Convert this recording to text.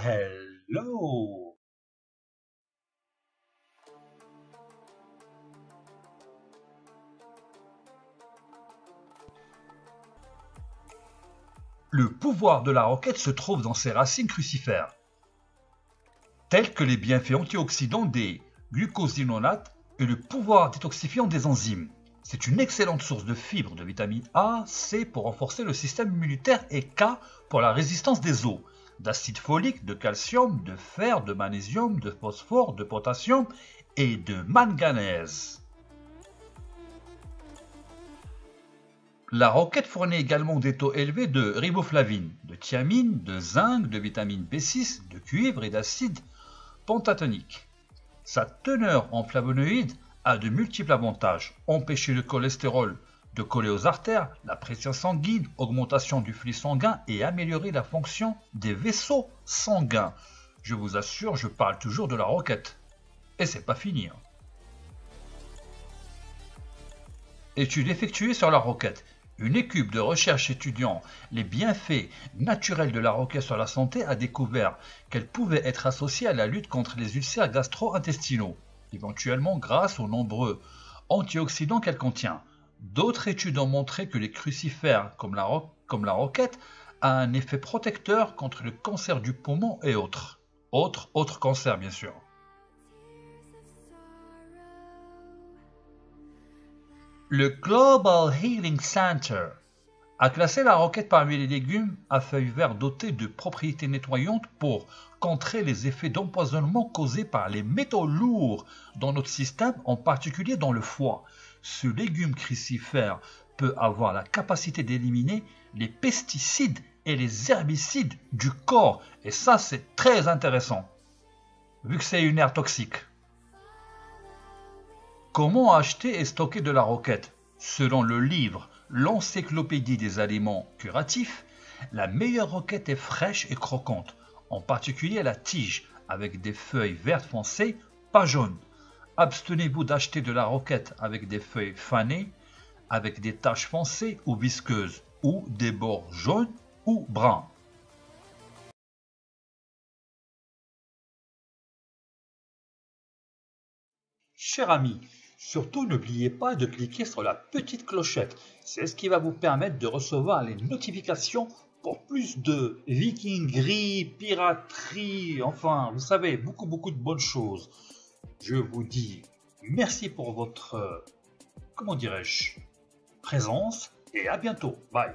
hello. Le pouvoir de la roquette se trouve dans ses racines crucifères, tels que les bienfaits antioxydants des glucosinolates et le pouvoir détoxifiant des enzymes. C'est une excellente source de fibres, de vitamine A, C pour renforcer le système immunitaire et K pour la résistance des os, d'acide folique, de calcium, de fer, de magnésium, de phosphore, de potassium et de manganèse. La roquette fournit également des taux élevés de riboflavine, de thiamine, de zinc, de vitamine B6, de cuivre et d'acide pentatonique. Sa teneur en flavonoïdes a de multiples avantages. Empêcher le cholestérol de coller aux artères, la pression sanguine, augmentation du flux sanguin et améliorer la fonction des vaisseaux sanguins. Je vous assure, je parle toujours de la roquette. Et c'est pas fini. Étude effectuée sur la roquette. Une équipe de recherche étudiant les bienfaits naturels de la roquette sur la santé a découvert qu'elle pouvait être associée à la lutte contre les ulcères gastro-intestinaux, éventuellement grâce aux nombreux antioxydants qu'elle contient. D'autres études ont montré que les crucifères, comme la roquette, a un effet protecteur contre le cancer du poumon et autres cancers bien sûr. Le Global Healing Center a classé la roquette parmi les légumes à feuilles vertes dotés de propriétés nettoyantes pour contrer les effets d'empoisonnement causés par les métaux lourds dans notre système, en particulier dans le foie. Ce légume crucifère peut avoir la capacité d'éliminer les pesticides et les herbicides du corps. Et ça, c'est très intéressant, vu que c'est une herbe toxique. Comment acheter et stocker de la roquette? Selon le livre L'Encyclopédie des aliments curatifs, la meilleure roquette est fraîche et croquante, en particulier la tige, avec des feuilles vertes foncées, pas jaunes. Abstenez-vous d'acheter de la roquette avec des feuilles fanées, avec des taches foncées ou visqueuses, ou des bords jaunes ou bruns. Cher ami, surtout n'oubliez pas de cliquer sur la petite clochette, c'est ce qui va vous permettre de recevoir les notifications pour plus de vikingerie, piraterie, enfin vous savez, beaucoup de bonnes choses. Je vous dis merci pour votre, présence et à bientôt, bye.